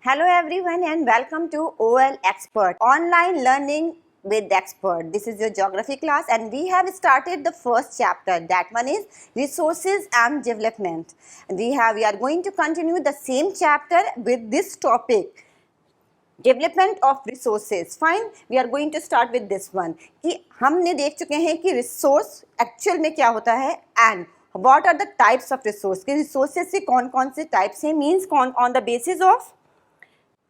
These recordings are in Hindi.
Hello everyone and welcome to OL Expert, online learning with expert. This is your geography class and we have started the first chapter. That one is resources and development. We are going to continue the same chapter with this topic. Development of resources fine we are going to start with this one कि हमने देख चुके हैं कि रिसोर्स एक्चुअल में क्या होता है and what are the types of resource के रिसोर्सेज से कौन कौन से टाइप्स हैं मीन्स कौन on the basis of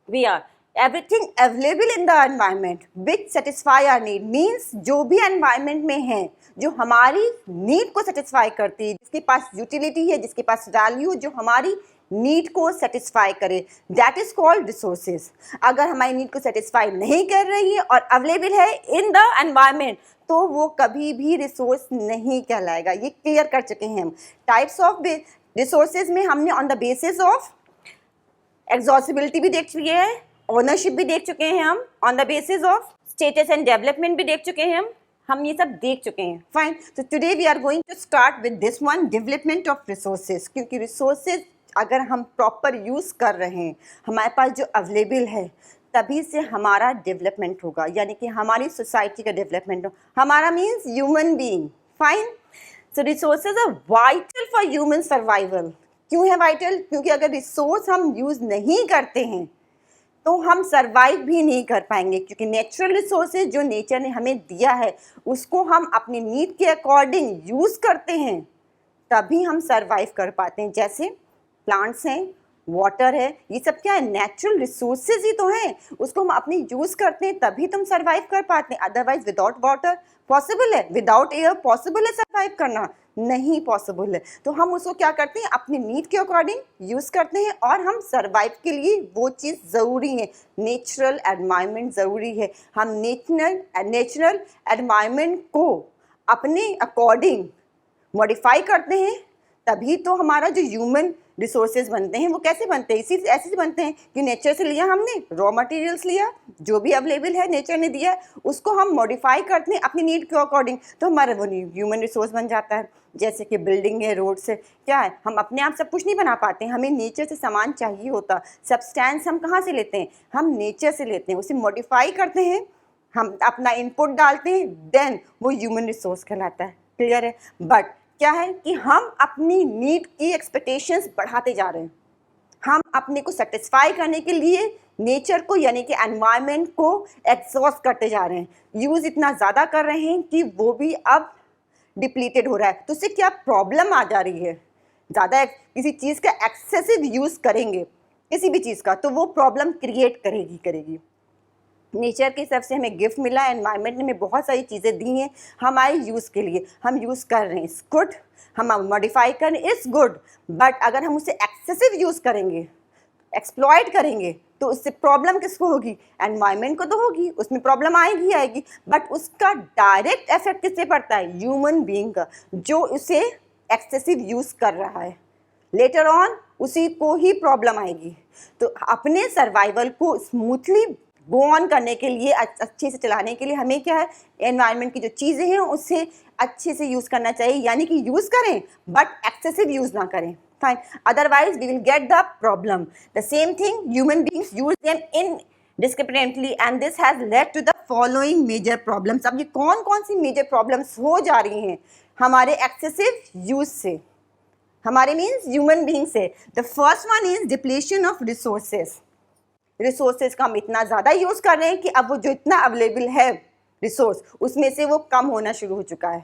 we are everything available in the environment which satisfy our need means जो भी एनवायरनमेंट में है जो हमारी नीड को सेटिस्फाई करती है, जिसके पास यूटिलिटी है, जिसके पास वैल्यू, जो हमारी नीड को सेटिस्फाई करे, दैट इज कॉल्ड रिसोर्सेज. अगर हमारी नीड को सेटिस्फाई नहीं कर रही है और अवेलेबल है इन द एनवायरनमेंट तो वो कभी भी रिसोर्स नहीं कहलाएगा. ये क्लियर कर चुके हैं हम. टाइप्स ऑफ रिसोर्सेज में हमने on the basis of exhaustibility भी देख चुके हैं, ओनरशिप भी देख चुके हैं हम, on the basis of status and development भी देख चुके हैं हम ये सब देख चुके हैं. फाइन. तो today we are going to start with this one, development of resources. क्योंकि रिसोर्सेज अगर हम प्रॉपर यूज़ कर रहे हैं, हमारे पास जो अवेलेबल है, तभी से हमारा डेवलपमेंट होगा, यानी कि हमारी सोसाइटी का डेवलपमेंट हो. हमारा means human being. Fine. So resources are vital for human survival. क्यों है वाइटल? क्योंकि अगर रिसोर्स हम यूज़ नहीं करते हैं तो हम सर्वाइव भी नहीं कर पाएंगे. क्योंकि नेचुरल रिसोर्सेज जो नेचर ने हमें दिया है उसको हम अपनी नीड के अकॉर्डिंग यूज़ करते हैं, तभी हम सर्वाइव कर पाते हैं. जैसे प्लांट्स हैं, वाटर है, ये सब क्या है? नेचुरल रिसोर्सेज ही तो हैं. उसको हम अपनी यूज़ करते हैं तभी तुम सर्वाइव कर पाते हैं. अदरवाइज विदाउट वाटर पॉसिबल है, विदाउट एयर पॉसिबल है सर्वाइव करना? नहीं पॉसिबल है. तो हम उसको क्या करते हैं? अपनी नीड के अकॉर्डिंग यूज़ करते हैं और हम सर्वाइव के लिए वो चीज़ ज़रूरी है. नेचुरल एनवायरनमेंट ज़रूरी है. हम नेचुरल एनवायरनमेंट को अपने अकॉर्डिंग मॉडिफाई करते हैं, तभी तो हमारा जो ह्यूमन रिसोर्सेज बनते हैं वो कैसे बनते हैं? इसी ऐसे से बनते हैं कि नेचर से लिया हमने, रॉ मटेरियल्स लिया, जो भी अवेलेबल है नेचर ने दिया है, उसको हम मॉडिफाई करते हैं अपनी नीड के अकॉर्डिंग, तो हमारा वो ह्यूमन रिसोर्स बन जाता है. जैसे कि बिल्डिंग है, रोड से क्या है, हम अपने आप सब कुछ नहीं बना पाते हैं, हमें नेचर से सामान चाहिए होता. सब्सटेंस हम कहाँ से लेते हैं? हम नेचर से लेते हैं, उसे मॉडिफाई करते हैं, हम अपना इनपुट डालते हैं, देन वो ह्यूमन रिसोर्स कहलाता है. क्लियर है? बट क्या है कि हम अपनी नीड की एक्सपेक्टेशंस बढ़ाते जा रहे हैं. हम अपने को सेटिस्फाई करने के लिए नेचर को यानी कि एनवायरनमेंट को एग्जॉस्ट करते जा रहे हैं. यूज़ इतना ज़्यादा कर रहे हैं कि वो भी अब डिप्लीटेड हो रहा है. तो उससे क्या प्रॉब्लम आ जा रही है? ज़्यादा किसी चीज़ का एक्सेसिव यूज़ करेंगे, किसी भी चीज़ का, तो वो प्रॉब्लम क्रिएट करेगी. नेचर की तरफ से हमें गिफ्ट मिला, एनवायरनमेंट ने हमें बहुत सारी चीज़ें दी हैं हमारे यूज़ के लिए, हम यूज़ कर रहे हैं, इट्स गुड. हम मॉडिफाई कर रहे हैं, इट्स गुड. बट अगर हम उसे एक्सेसिव यूज़ करेंगे, एक्सप्लॉइट करेंगे, तो उससे प्रॉब्लम किसको होगी? एनवायरनमेंट को तो होगी, उसमें प्रॉब्लम आएगी. बट उसका डायरेक्ट इफेक्ट किससे पड़ता है? ह्यूमन बीइंग का, जो उसे एक्सेसिव यूज़ कर रहा है. लेटर ऑन उसी को ही प्रॉब्लम आएगी. तो अपने सर्वाइवल को स्मूथली गो ऑन करने के लिए, अच्छे से चलाने के लिए हमें क्या है? एनवायरनमेंट की जो चीज़ें हैं उससे अच्छे से यूज़ करना चाहिए, यानी कि यूज़ करें बट एक्सेसिव यूज़ ना करें. Fine. Otherwise we will get the problem. The same thing human beings use them indiscriminately and this has led to the following major problems. अब ये कौन कौन सी मेजर प्रॉब्लम्स हो जा रही हैं हमारे एक्सेसिव यूज से, हमारे मीन्स ह्यूमन बीइंग से? The first one is depletion of resources का हम इतना ज़्यादा यूज़ कर रहे हैं कि अब वो जो इतना अवेलेबल है रिसोर्स, उसमें से वो कम होना शुरू हो चुका है.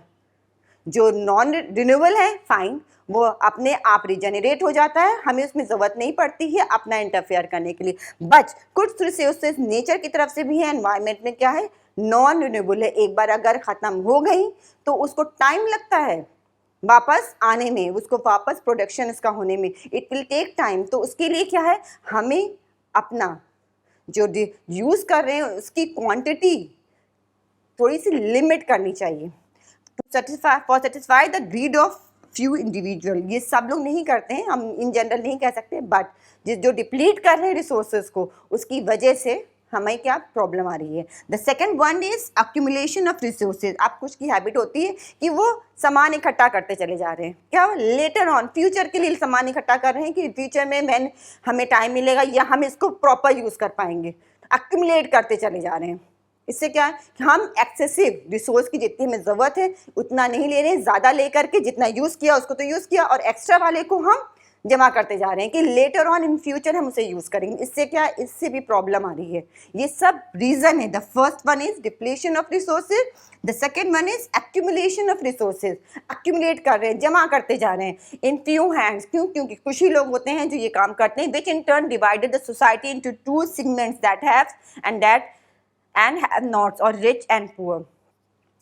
जो नॉन रिन्यूएबल है, फाइन, वो अपने आप रिजेनरेट हो जाता है, हमें उसमें ज़रूरत नहीं पड़ती है अपना इंटरफेयर करने के लिए. बट कुछ रिसोर्सेज नेचर की तरफ से भी है, एनवायरनमेंट में क्या है? नॉन रिन्यूएबल है. एक बार अगर ख़त्म हो गई तो उसको टाइम लगता है वापस आने में, उसको वापस प्रोडक्शन इसका होने में, इट विल टेक टाइम. तो उसके लिए क्या है? हमें अपना जो यूज़ कर रहे हैं उसकी क्वांटिटी थोड़ी सी लिमिट करनी चाहिए. For satisfy the greed of few individual. ये सब लोग नहीं करते हैं, हम इन जनरल नहीं कह सकते, बट जो डिप्लीट कर रहे हैं रिसोर्सेज को, उसकी वजह से हमें क्या प्रॉब्लम आ रही है। The second one is accumulation of resources. आप कुछ की हैबिट होती है कि वो सामान इकट्ठा करते चले जा रहे हैं, क्या लेटर ऑन फ्यूचर के लिए सामान इकट्ठा कर रहे हैं कि फ्यूचर में हमें टाइम मिलेगा या हम इसको प्रॉपर यूज़ कर पाएंगे। अक्यूमुलेट करते चले जा रहे हैं। इससे क्या है कि हम एक्सेसिव रिसोर्स की जितनी हमें ज़रूरत है उतना नहीं ले रहे हैं, ज़्यादा ले करके जितना यूज़ किया उसको तो यूज़ किया और एक्स्ट्रा वाले को हम जमा करते जा रहे हैं कि लेटर ऑन इन फ्यूचर हम उसे यूज़ करेंगे। इससे क्या, इससे भी प्रॉब्लम आ रही है। ये सब रीज़न है। The first one is depletion of resources, the second one is accumulation of resources. Accumulate कर रहे हैं, जमा करते जा रहे हैं इन फ्यू हैंड्स। क्यों? क्योंकि कुछ ही लोग होते हैं जो ये काम करते हैं, which in turn divided the society into two segments, that have and have nots, और रिच एंड पुअर।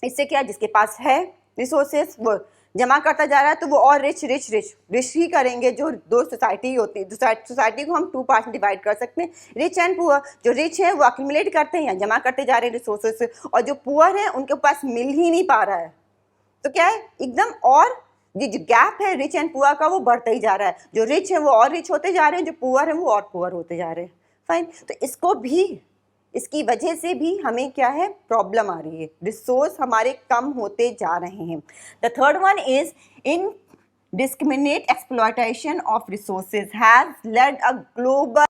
इससे क्या, जिसके पास है रिसोर्सेज वो जमा करता जा रहा है तो वो और रिच ही करेंगे। जो दो सोसाइटी होती है, सोसाइटी को हम टू पार्ट में डिवाइड कर सकते हैं, रिच एंड पुअर। जो रिच है वो अक्यूमुलेट करते हैं या जमा करते जा रहे हैं रिसोर्सेज, और जो पुअर है उनके पास मिल ही नहीं पा रहा है। तो क्या है एकदम, और ये जो गैप है रिच एंड पुअर का वो बढ़ता ही जा रहा है। जो रिच है वो और रिच होते जा रहे हैं, जो पुअर है वो और पुअर होते जा रहे हैं। फाइन। तो इसको भी, इसकी वजह से भी हमें क्या है, प्रॉब्लम आ रही है। रिसोर्स हमारे कम होते जा रहे हैं। The third one is in discriminate exploitation of resources has led a global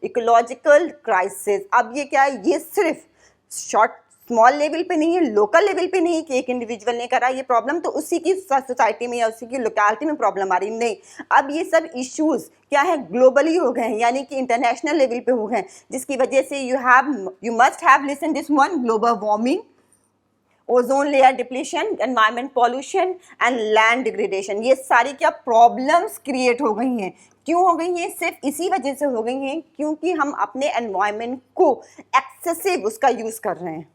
ecological crisis। अब ये क्या है, ये सिर्फ स्मॉल लेवल पे नहीं है, लोकल लेवल पे नहीं कि एक इंडिविजुअल ने करा ये प्रॉब्लम तो उसी की सोसाइटी में या उसी की लोकेलिटी में प्रॉब्लम आ रही, नहीं। अब ये सब इश्यूज क्या है, ग्लोबली हो गए हैं, यानी कि इंटरनेशनल लेवल पे हो गए हैं, जिसकी वजह से you must have listen this one, global warming, ozone layer depletion, environment pollution and land degradation. ये सारी क्या प्रॉब्लम्स क्रिएट हो गई हैं। क्यों हो गई हैं? सिर्फ इसी वजह से हो गई हैं क्योंकि हम अपने एनवायरमेंट को एक्सेसिव उसका यूज़ कर रहे हैं।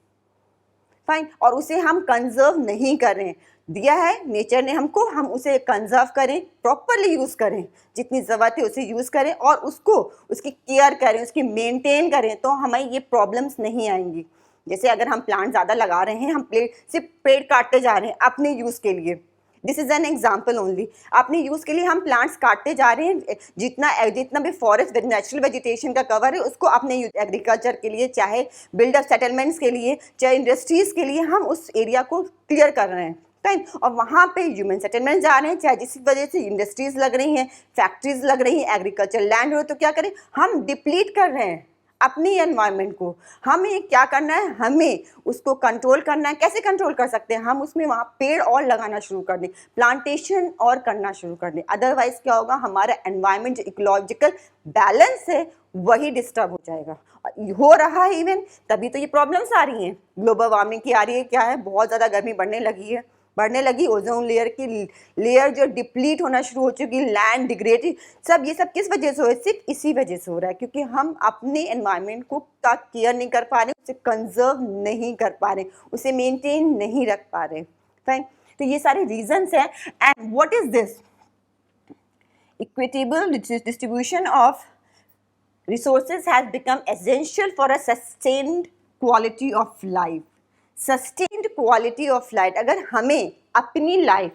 फाइन। और उसे हम कंजर्व नहीं कर रहे हैं। दिया है नेचर ने हमको, हम उसे कंजर्व करें, प्रॉपरली यूज़ करें, जितनी ज़रूरत है उसे यूज़ करें और उसको उसकी केयर करें, उसकी मेंटेन करें, तो हमें ये प्रॉब्लम्स नहीं आएंगी। जैसे अगर हम प्लांट ज़्यादा लगा रहे हैं, हम सिर्फ पेड़ काटते जा रहे हैं अपने यूज़ के लिए, this is an example only. अपने यूज़ के लिए हम प्लांट्स काटते जा रहे हैं, जितना भी फॉरेस्ट नेचुरल वेजिटेशन का कवर है उसको अपने एग्रीकल्चर के लिए, चाहे बिल्डर सेटलमेंट्स के लिए, चाहे इंडस्ट्रीज़ के लिए, हम उस एरिया को क्लियर कर रहे हैं। राइट। और वहाँ पे ह्यूमन सेटलमेंट जा रहे हैं, चाहे जिस वजह से इंडस्ट्रीज़ लग रही हैं, फैक्ट्रीज लग रही हैं, एग्रीकल्चर लैंड हो, तो क्या करें, हम डिप्लीट कर रहे हैं अपनी एनवायरनमेंट को। हमें क्या करना है, हमें उसको कंट्रोल करना है। कैसे कंट्रोल कर सकते हैं? हम उसमें वहाँ पेड़ और लगाना शुरू कर दें, प्लांटेशन और करना शुरू कर दें। अदरवाइज क्या होगा, हमारा एनवायरनमेंट जो इकोलॉजिकल बैलेंस है वही डिस्टर्ब हो जाएगा। हो रहा है इवन, तभी तो ये प्रॉब्लम्स आ रही हैं। ग्लोबल वार्मिंग की आ रही है, क्या है, बहुत ज़्यादा गर्मी बढ़ने लगी, ओजोन लेयर की लेयर जो डिप्लीट होना शुरू हो चुकी, लैंड डिग्रेड, सब ये सब किस वजह से हो रहा है? सिर्फ इसी वजह से हो रहा है क्योंकि हम अपने एनवायरनमेंट को का केयर नहीं कर पा रहे, उसे कंजर्व नहीं कर पा रहे, उसे मेंटेन नहीं रख पा रहे। फाइन। तो ये सारे रीजंस हैं। And what is this? Equitable distribution of resources has become essential for a sustained quality of life। Sustained quality of life, अगर हमें अपनी लाइफ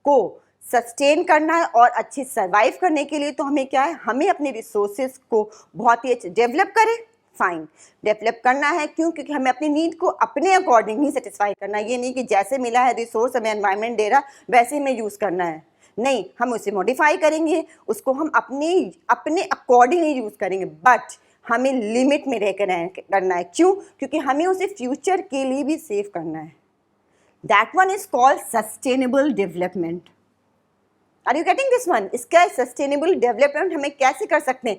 को सस्टेन करना है और अच्छे सर्वाइव करने के लिए, तो हमें क्या है, हमें अपने रिसोर्सेज को बहुत ही अच्छे डेवलप करें। फाइन, डेवलप करना है क्यों? क्योंकि हमें अपनी नीड को अपने अकॉर्डिंग ही सेटिस्फाई करना है। ये नहीं कि जैसे मिला है रिसोर्स, हमें एनवायरनमेंट दे रहा वैसे हमें यूज़ करना है, नहीं, हम उसे मॉडिफाई करेंगे, उसको हम अपने अकॉर्डिंगली यूज़ करेंगे, बट हमें लिमिट में रहकर करना है। क्यों? क्योंकि हमें उसे फ्यूचर के लिए भी सेव करना है। That one is called sustainable development. Are you getting this one? इसका सस्टेनेबल डेवलपमेंट हमें कैसे कर सकते हैं?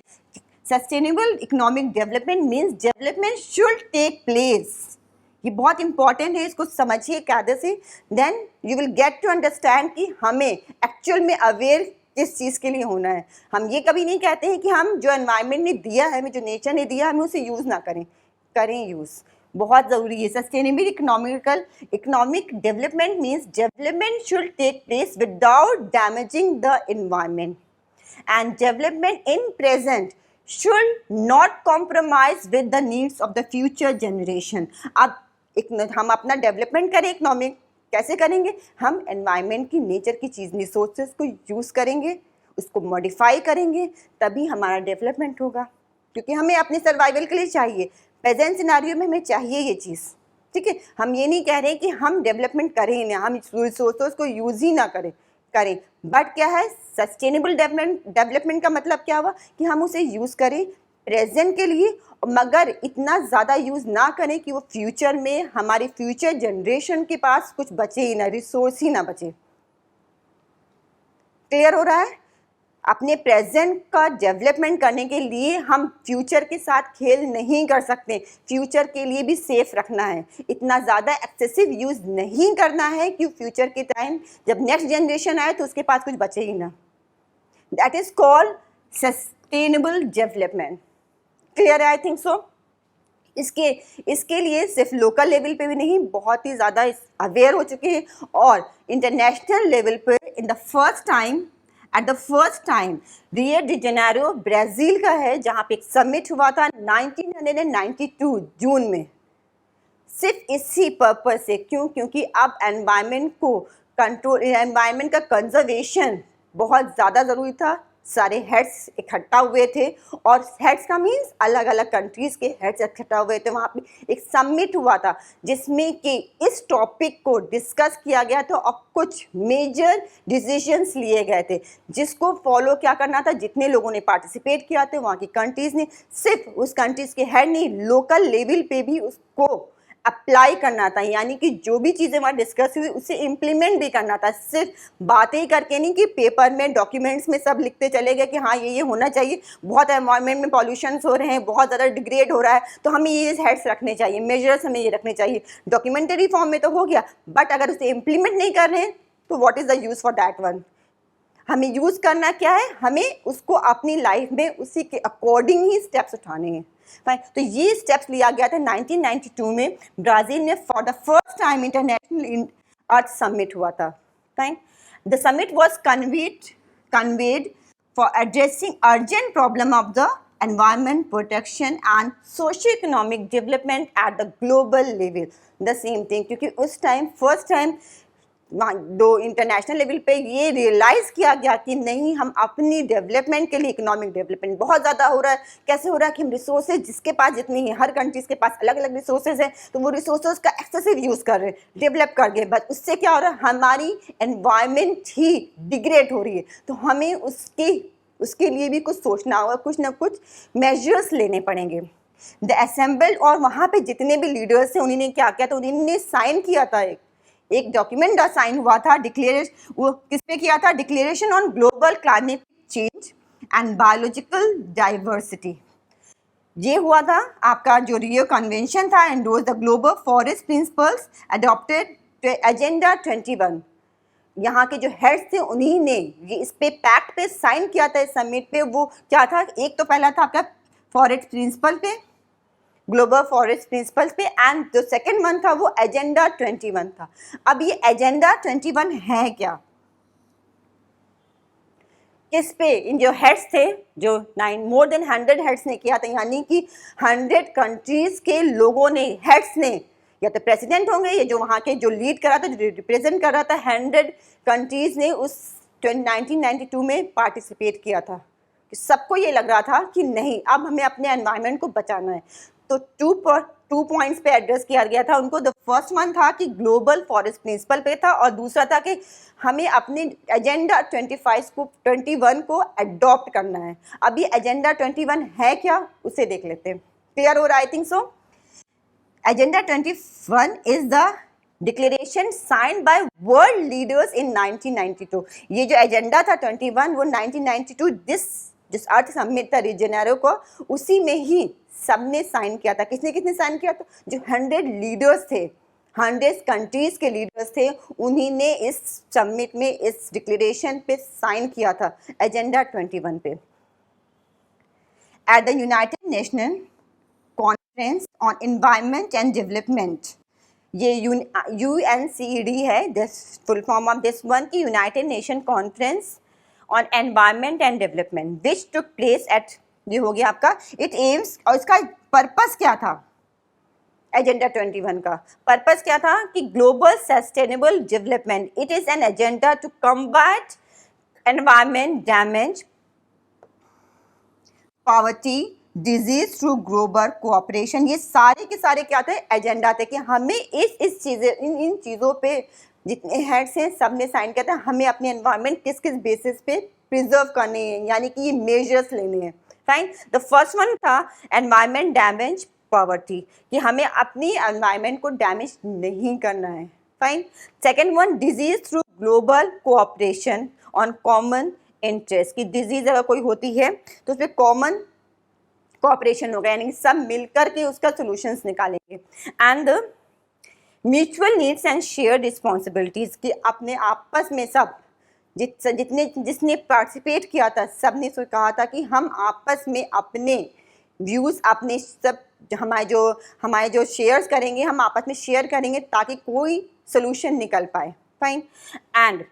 Sustainable economic development means development should take place. ये बहुत इंपॉर्टेंट है, इसको समझिए कायदे से, then you will get to understand कि हमें एक्चुअल में अवेयर किस चीज़ के लिए होना है। हम ये कभी नहीं कहते हैं कि हम जो एनवायरनमेंट ने दिया है, हमें जो नेचर ने दिया है, हमें उसे यूज़ ना करें यूज़ बहुत ज़रूरी है। Sustainable economic development means development should take place without damaging the environment, and development in present should not compromise with the needs of the future generation। अब हम अपना डेवलपमेंट करें इकोनॉमिक, कैसे करेंगे? हम एनवायरनमेंट की, नेचर की चीज़, रिसोर्सेज को यूज़ करेंगे, उसको मॉडिफाई करेंगे, तभी हमारा डेवलपमेंट होगा। क्योंकि हमें अपने सर्वाइवल के लिए चाहिए, प्रेजेंट सिनारियो में हमें चाहिए ये चीज़, ठीक है। हम ये नहीं कह रहे कि हम डेवलपमेंट करें ही ना, हम रिसोर्स को यूज़ ही ना करें करें बट क्या है, सस्टेनेबल डेवलपमेंट का मतलब क्या हुआ कि हम उसे यूज़ करें प्रेजेंट के लिए, मगर इतना ज़्यादा यूज़ ना करें कि वो फ्यूचर में हमारी फ्यूचर जनरेशन के पास कुछ बचे ही ना, रिसोर्स ही ना बचे। क्लियर हो रहा है? अपने प्रेजेंट का डेवलपमेंट करने के लिए हम फ्यूचर के साथ खेल नहीं कर सकते, फ्यूचर के लिए भी सेफ रखना है, इतना ज़्यादा एक्सेसिव यूज़ नहीं करना है कि फ्यूचर के टाइम जब नेक्स्ट जनरेशन आए तो उसके पास कुछ बचे ही ना। That is called sustainable development. Clear है? I think so. इसके लिए सिर्फ लोकल लेवल पे भी नहीं, बहुत ही ज़्यादा अवेयर हो चुके हैं, और इंटरनेशनल लेवल पे in the first time Rio de Janeiro Brazil का है, जहाँ पे एक समिट हुआ था 1992 जून में, सिर्फ इसी पर्पस से। क्यों? क्योंकि अब एनवायरनमेंट को कंट्रोल, एनवायरनमेंट का कंजर्वेशन बहुत ज़्यादा ज़रूरी था। सारे हेड्स इकट्ठा हुए थे, और हेड्स का मीन्स अलग अलग कंट्रीज़ के हेड्स इकट्ठा हुए थे, वहाँ पे एक समिट हुआ था जिसमें कि इस टॉपिक को डिस्कस किया गया था, और कुछ मेजर डिसीजंस लिए गए थे जिसको फॉलो क्या करना था। जितने लोगों ने पार्टिसिपेट किया था वहाँ की कंट्रीज़ ने, सिर्फ उस कंट्रीज़ के हेड नहीं, लोकल लेवल पे भी उसको अप्लाई करना था, यानी कि जो भी चीज़ें वहाँ डिस्कस हुई उसे इम्प्लीमेंट भी करना था। सिर्फ बातें ही करके नहीं कि पेपर में, डॉक्यूमेंट्स में सब लिखते चले गए कि हाँ ये होना चाहिए, बहुत एनवायरनमेंट में पॉल्यूशंस हो रहे हैं, बहुत ज़्यादा डिग्रेड हो रहा है, तो हमें ये हेड्स रखने चाहिए, मेजर्स हमें ये रखने चाहिए। डॉक्यूमेंटरी फॉर्म में तो हो गया, बट अगर उसे इम्प्लीमेंट नहीं कर रहे हैं तो what is the use for that one. हमें यूज़ करना क्या है, हमें उसको अपनी लाइफ में उसी के अकॉर्डिंग ही स्टेप्स उठाने हैं। फाइन, तो ये स्टेप्स लिया गया था 1992 में, ब्राज़ील में for the first time international earth summit हुआ था। Fine, the summit was conveyed for addressing urgent problem of the environment protection and socio-economic development at the global level, the same thing। क्योंकि उस टाइम फर्स्ट टाइम दो इंटरनेशनल लेवल पे ये रियलाइज़ किया गया कि नहीं, हम अपनी डेवलपमेंट के लिए, इकोनॉमिक डेवलपमेंट बहुत ज़्यादा हो रहा है। कैसे हो रहा है कि हम रिसोर्सेज जिसके पास जितनी है, हर कंट्रीज़ के पास अलग अलग रिसोर्सेज हैं, तो वो रिसोर्सेज का एक्सेसिव यूज़ कर रहे हैं, डेवलप कर गए, बट उससे क्या हो रहा है, हमारी एनवायरनमेंट ही डिग्रेड हो रही है। तो हमें उसके लिए भी कुछ सोचना होगा, कुछ ना कुछ मेजर्स लेने पड़ेंगे। द असेंबल्ड, और वहाँ पे जितने भी लीडर्स हैं उन्होंने क्या किया था, उन्होंने साइन किया था, एक डॉक्यूमेंट का साइन हुआ था, डिक्लेरेशन, वो किस पे किया था, declaration on global climate change and biological diversity. ये हुआ था आपका जो रियो कन्वेंशन था, endorse the global forest principles, adopted agenda 21। यहाँ के जो हेड्स थे उन्हीं ने ये इस पे पैक्ट पे साइन किया था इस समिट पे। वो क्या था, एक तो पहला था आपका फॉरेस्ट प्रिंसिपल पे, ग्लोबल फॉरेस्ट प्रिंसिपल्स पे, एंड जो सेकंड वन था वो एजेंडा 21 था। अब ये एजेंडा 21 है क्या, किस पे, इन जो हेड्स थे, जो मोर देन 100 हेड्स ने किया था, यानी कि 100 कंट्रीज के लोगों ने, हेड्स ने, या तो प्रेसिडेंट होंगे, या जो वहाँ के जो लीड कर रहा था, जो रिप्रेजेंट कर रहा था, 100 कंट्रीज ने उस 1992 में पार्टिसिपेट किया था। सबको ये लग रहा था कि नहीं, अब हमें अपने एनवायरनमेंट को बचाना है। तो टू पॉइंट्स पे एड्रेस किया गया था उनको। द फर्स्ट वन था कि ग्लोबल फॉरेस्ट प्रिंसिपल पे था, और दूसरा था कि हमें अपने एजेंडा 21 को अडॉप्ट करना है। अभी एजेंडा 21 है क्या, उसे देख लेते हैं। क्लियर हो रहा है? I think so. Agenda 21 is the declaration signed by world leaders in 1992। ये जो एजेंडा था 21, वो 1992 जिस अर्थ समिट था रियो जेनेरो को, उसी में ही सबने साइन किया था। किसने साइन किया था, जो 100 लीडर्स थे, 100 कंट्रीज के लीडर्स थे, उन्हीं ने इस समिट में इस डिक्लेरेशन पे साइन किया था, एजेंडा 21 पे। At the United Nation conference on environment and development, ये UNCED है, this full form of this one की United Nation conference on environment and development which took place at, ये हो गया आपका, इट एम्स, और इसका पर्पस क्या था, एजेंडा 21 का पर्पस क्या था कि global sustainable development, it is an agenda to combat environment damage, poverty, disease through global cooperation, ये सारे के सारे क्या थे, एजेंडा थे कि हमें इस चीज़ें इन चीज़ों पे जितने हेड्स हैं सब ने साइन किया था, हमें अपने एनवायरनमेंट किस किस बेसिस पे प्रिजर्व करने हैं, यानी कि ये मेजर्स लेने हैं। फाइन, द फर्स्ट वन था एनवायरनमेंट डैमेज पॉवर्टी, कि हमें अपनी एनवायरनमेंट को डैमेज नहीं करना है। Fine, second one disease through global cooperation on common interest, की डिजीज अगर कोई होती है तो उसमें कॉमन कोऑपरेशन होगा, यानी कि सब मिलकर के उसका सॉल्यूशंस निकालेंगे। And mutual needs and share responsibilities, कि अपने आपस में सब जिसने पार्टिसिपेट किया था सब ने कहा था कि हम आपस में अपने व्यूज़, अपने सब हमारे जो शेयर्स करेंगे हम आपस में शेयर करेंगे ताकि कोई सोल्यूशन निकल पाए। Fine, and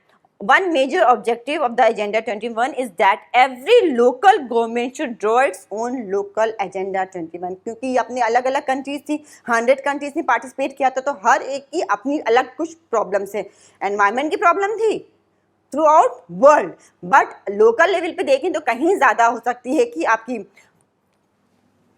one major objective of the Agenda 21 is that every local government should draw its own local Agenda 21, क्योंकि अपने अलग अलग कंट्रीज थी, 100 कंट्रीज ने पार्टिसिपेट किया था, तो हर एक की अपनी अलग कुछ प्रॉब्लम्स है। एनवायरनमेंट की प्रॉब्लम थी through out world, but local level पे देखें तो कहीं ज़्यादा हो सकती है कि आपकी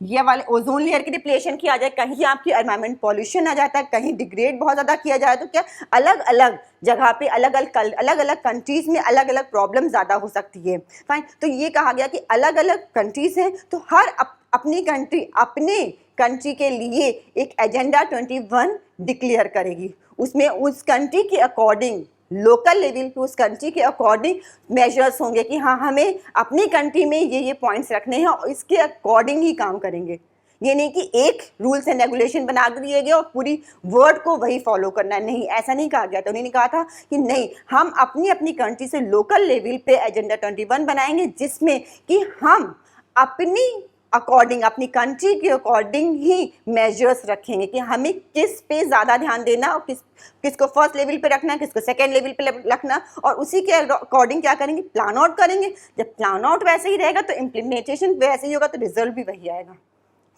ये वाले ओजोन लेयर की डिप्लेशन की आ जाए, कहीं आपकी एनवायरमेंट पॉल्यूशन आ जाता है, कहीं डिग्रेड बहुत ज़्यादा किया जाए, तो क्या अलग अलग जगह पे अलग अलग कंट्रीज़ में अलग अलग प्रॉब्लम ज़्यादा हो सकती है। फाइन, तो ये कहा गया कि अलग अलग कंट्रीज़ हैं तो हर अपनी कंट्री के लिए एक एजेंडा 21 डिक्लेयर करेगी, उसमें उस कंट्री के अकॉर्डिंग लोकल लेवल पे उस कंट्री के अकॉर्डिंग मेजर्स होंगे कि हाँ हमें अपनी कंट्री में ये पॉइंट्स रखने हैं और इसके अकॉर्डिंग ही काम करेंगे। ये नहीं कि एक रूल्स एंड रेगुलेशन बना दिए गए और पूरी वर्ड को वही फॉलो करना है, नहीं, ऐसा नहीं कहा गया था। उन्होंने कहा था कि नहीं, हम अपनी अपनी कंट्री से लोकल लेवल पे एजेंडा 21 बनाएंगे जिसमें कि हम अपनी अकॉर्डिंग, अपनी कंट्री के अकॉर्डिंग ही मेजर्स रखेंगे कि हमें किस पे ज़्यादा ध्यान देना और किसको फर्स्ट लेवल पे रखना है, किसको सेकेंड लेवल पे रखना, और उसी के अकॉर्डिंग क्या करेंगे, प्लान आउट करेंगे। जब प्लान आउट वैसे ही रहेगा तो इम्प्लीमेंटेशन वैसे ही होगा, तो रिजल्ट भी वही आएगा।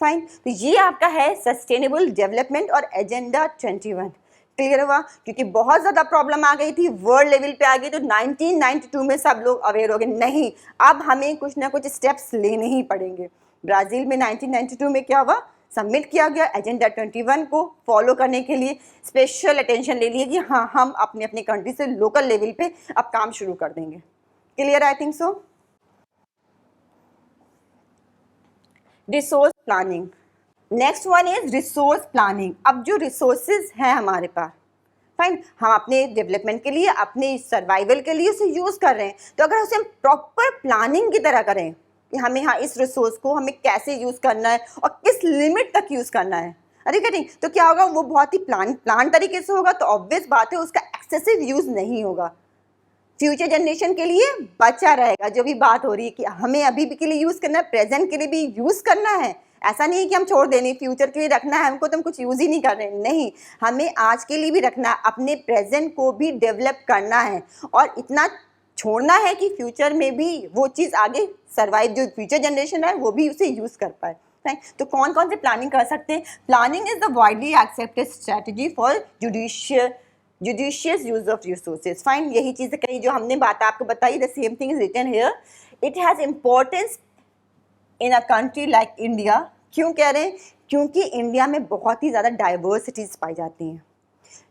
फाइन, तो ये आपका है सस्टेनेबल डेवलपमेंट और एजेंडा 21। क्लियर हुआ, क्योंकि बहुत ज़्यादा प्रॉब्लम आ गई थी, वर्ल्ड लेवल पे आ गई, तो 1992 में सब लोग अवेयर हो गए, नहीं अब हमें कुछ ना कुछ स्टेप्स लेने ही पड़ेंगे। ब्राज़ील में 1992 में क्या हुआ, सबमिट किया गया एजेंडा 21 को फॉलो करने के लिए स्पेशल अटेंशन ले लिए कि हाँ हम अपने अपने कंट्री से लोकल लेवल पे अब काम शुरू कर देंगे। Clear, I think so. Resource planning, next one is resource planning. अब जो रिसोर्सेज हैं हमारे पास, फाइन, हम अपने डेवलपमेंट के लिए, अपने सर्वाइवल के लिए उसे यूज़ कर रहे हैं, तो अगर उसे हम प्रॉपर प्लानिंग की तरह करें कि हमें हाँ इस रिसोर्स को हमें कैसे यूज़ करना है और किस लिमिट तक यूज़ करना है, अरे कटिंग, तो क्या होगा, वो बहुत ही प्लान तरीके से होगा, तो ऑब्वियस बात है उसका एक्सेसिव यूज़ नहीं होगा, फ्यूचर जनरेशन के लिए बचा रहेगा। जो भी बात हो रही है कि हमें अभी भी के लिए यूज़ करना है, प्रेजेंट के लिए भी यूज़ करना है, ऐसा नहीं है कि हम छोड़ देने, फ्यूचर के लिए रखना है हमको तो हम कुछ यूज़ ही नहीं कर रहे हैं, नहीं, हमें आज के लिए भी रखना है, अपने प्रेजेंट को भी डेवलप करना है और इतना छोड़ना है कि फ्यूचर में भी वो चीज़ आगे सर्वाइव, जो फ्यूचर जनरेशन है वो भी उसे यूज़ कर पाए। तो कौन कौन से प्लानिंग कर सकते हैं, planning is the widely accepted strategy for judicious use of resources. Fine, यही चीज़ें कही जो हमने बात आपको बताई, the same thing is written here. It has importance in a country like India. क्यों कह रहे हैं, क्योंकि इंडिया में बहुत ही ज़्यादा डाइवर्सिटीज़ पाई जाती हैं।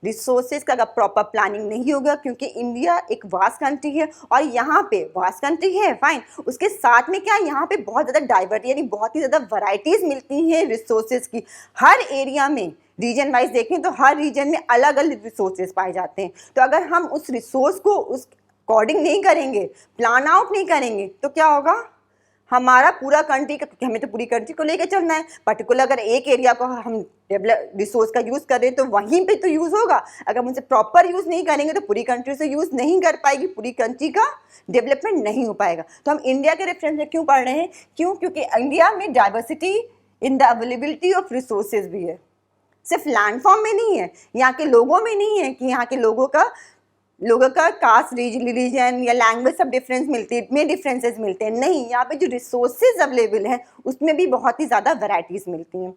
रिसोर्सेज का अगर प्रॉपर प्लानिंग नहीं होगा, क्योंकि इंडिया एक वास्ट कंट्री है और यहाँ पे वास्ट कंट्री है, फाइन, उसके साथ में क्या यहाँ पे बहुत ज़्यादा डाइवर्सिटी यानी बहुत ही ज़्यादा वैरायटीज़ मिलती हैं रिसोर्सेज की। हर एरिया में रीजन वाइज देखें तो हर रीजन में अलग अलग रिसोर्सेज पाए जाते हैं। तो अगर हम उस रिसोर्स को उस अकॉर्डिंग नहीं करेंगे, प्लान आउट नहीं करेंगे, तो क्या होगा, हमारा पूरा कंट्री का, क्योंकि हमें तो पूरी कंट्री को लेकर चलना है, पर्टिकुलर अगर एक एरिया को हम डेवलप रिसोर्स का यूज़ कर रहे हैं तो वहीं पे तो यूज़ होगा, अगर हम उसे प्रॉपर यूज़ नहीं करेंगे तो पूरी कंट्री से यूज़ नहीं कर पाएगी, पूरी कंट्री का डेवलपमेंट नहीं हो पाएगा। तो हम इंडिया के रेफरेंस में क्यों पढ़ रहे हैं, क्यों, क्योंकि इंडिया में diversity in the availability of resources भी है, सिर्फ लैंड फॉर्म में नहीं है, यहाँ के लोगों में नहीं है कि यहाँ के लोगों का कास्ट, रिलीजन या लैंग्वेज सब डिफरेंस मिलती है, में डिफरेंसेस मिलते हैं, नहीं, यहाँ पे जो रिसोर्सेज अवेलेबल हैं उसमें भी बहुत ही ज़्यादा वैरायटीज मिलती हैं।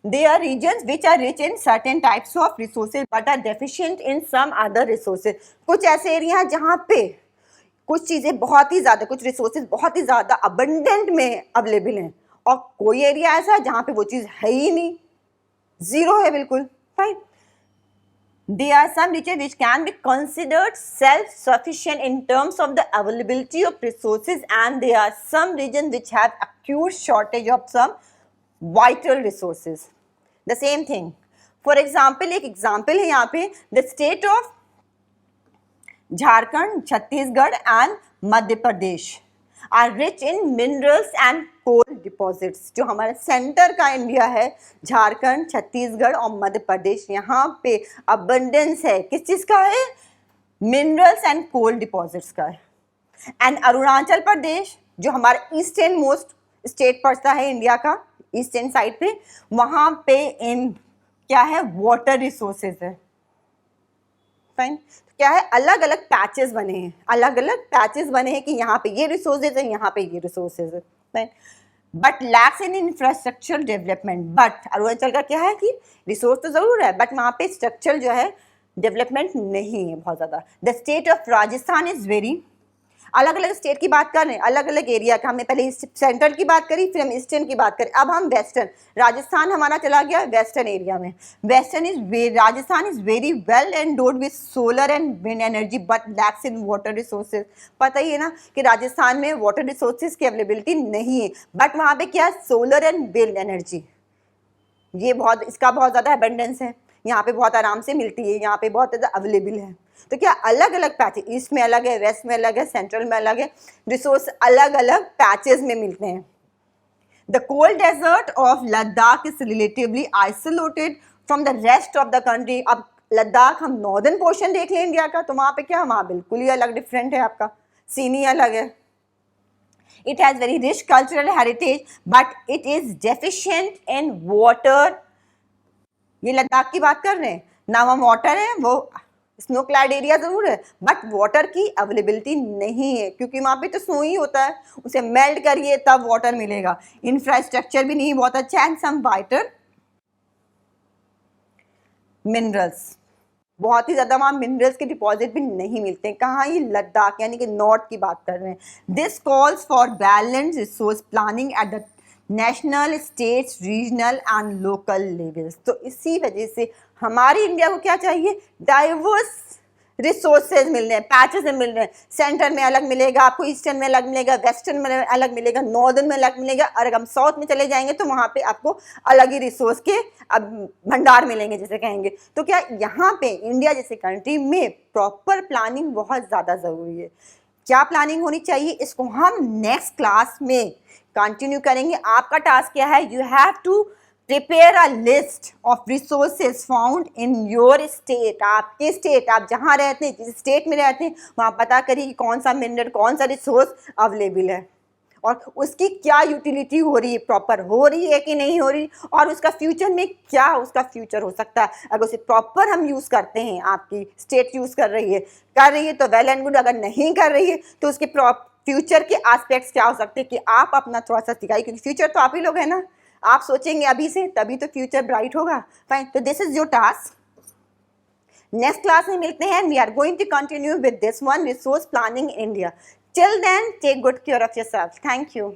They are regions which are rich in certain types of resources but are deficient in some other resources. कुछ ऐसे एरिया हैं जहाँ पे कुछ चीज़ें बहुत ही ज़्यादा, कुछ रिसोर्सेज बहुत ही ज़्यादा अबंडेंट में अवेलेबल हैं और कोई एरिया ऐसा है जहां पे वो चीज है ही नहीं, जीरो है बिल्कुल, fine. There are some regions which can be considered self-sufficient in terms of the availability of resources, and there are some regions which have acute shortage of some vital resources. The same thing. For example, एक example है यहाँ पे the state of Jharkhand, Chhattisgarh and Madhya Pradesh are rich in minerals and coal deposits. जो हमारा सेंटर का इंडिया है, झारखंड, छत्तीसगढ़ और मध्य प्रदेश, यहाँ पे अबंडेंस है किस चीज का है? मिनरल्स एंड कोल डिपॉजिट्स का है। एंड अरुणाचल प्रदेश जो हमारा ईस्टर्न मोस्ट स्टेट पड़ता है इंडिया का, ईस्टर्न साइड पे, वहां पे इन क्या है? वाटर रिसोर्सेज है, फाइन। क्या है? अलग अलग पैचेस बने हैं, अलग अलग पैचेस बने हैं कि यहाँ पे ये रिसोर्सेज है, यहाँ पे ये रिसोर्सेज है, fine. But lacks in infrastructure development. But Arunachal का क्या है कि रिसोर्स तो जरूर है बट वहाँ पे स्ट्रक्चर जो है डेवलपमेंट नहीं है बहुत ज़्यादा। The state of Rajasthan is very, अलग अलग स्टेट की बात कर रहे हैं, अलग अलग एरिया का। हमने पहले सेंट्रल की बात करी, फिर हम ईस्टर्न की बात करें, अब हम वेस्टर्न। राजस्थान हमारा चला गया वेस्टर्न एरिया में। Rajasthan is very well endowed with solar and wind energy but lacks in water resources. पता ही है ना कि राजस्थान में वाटर रिसोर्सेज की अवेलेबिलिटी नहीं है, बट वहाँ पे क्या है? सोलर एंड विंड एनर्जी, ये बहुत, इसका बहुत ज़्यादा अबंडेंस है, यहाँ पे बहुत आराम से मिलती है, यहाँ पे बहुत ज़्यादा अवेलेबल है। तो क्या अलग अलग पैचेस, ईस्ट में अलग है, वेस्ट में अलग है, सेंट्रल में अलग है, रिसोर्स अलग अलग पैचेस में मिलते हैं। The cold desert of Ladakh is relatively isolated from the rest of the country. अब लद्दाख, हम नॉर्दर्न पोर्शन देख लें इंडिया का, तो वहाँ पे क्या, वहाँ बिल्कुल ही अलग डिफरेंट है, आपका सीन ही अलग है। It has very rich cultural heritage, but it is deficient in water. ये लद्दाख की बात कर रहे हैं ना, वहाँ वाटर है, वो स्नो क्लैड एरिया जरूर है बट वाटर की अवेलेबिलिटी नहीं है, क्योंकि वहाँ पे तो स्नो ही होता है, उसे मेल्ट करिए तब वाटर मिलेगा। इंफ्रास्ट्रक्चर भी नहीं बहुत अच्छा, एंड सम वाइटल मिनरल्स, बहुत ही ज़्यादा वहाँ मिनरल्स के डिपॉजिट भी नहीं मिलते हैं। कहाँ? ये लद्दाख यानी कि नॉर्थ की बात कर रहे हैं। This calls for balance resource planning at the national, states, regional and local levels. तो इसी वजह से हमारी इंडिया को क्या चाहिए? डाइवर्स रिसोर्सेज मिल रहे हैं, पैचेस में मिल रहे हैं। सेंटर में अलग मिलेगा आपको, ईस्टर्न में अलग मिलेगा, वेस्टर्न में अलग मिलेगा, नॉर्दर्न में अलग मिलेगा, और अगर हम साउथ में चले जाएंगे तो वहाँ पे आपको अलग ही रिसोर्स के अब भंडार मिलेंगे जिसे कहेंगे। तो क्या यहाँ पे इंडिया जैसे कंट्री में प्रॉपर प्लानिंग बहुत ज़्यादा ज़रूरी है। क्या प्लानिंग होनी चाहिए, इसको हम नेक्स्ट क्लास में कंटिन्यू करेंगे। आपका टास्क क्या है? You have to prepare a list of resources found in your state. आपके स्टेट, आप जहाँ रहते हैं, जिस स्टेट में रहते हैं, वहाँ पता करिए कि कौन सा मिनरल, कौन सा रिसोर्स अवेलेबल है और उसकी क्या यूटिलिटी हो रही है, प्रॉपर हो रही है कि नहीं हो रही, और उसका फ्यूचर में क्या उसका फ्यूचर हो सकता है। अगर उसे प्रॉपर हम यूज़ करते हैं, आपकी स्टेट यूज़ कर रही है तो वेल एंड गुड, अगर नहीं कर रही है तो उसके फ्यूचर के एस्पेक्ट्स क्या हो सकते हैं कि आप अपना थोड़ा सा सिखाइए, क्योंकि फ्यूचर तो आप ही लोग हैं ना। आप सोचेंगे अभी से तभी तो फ्यूचर ब्राइट होगा। फाइन, तो this is your task. Next class में मिलते हैं। We are going to continue with this one, resource planning in India. Till then, take good care of yourself. Thank you.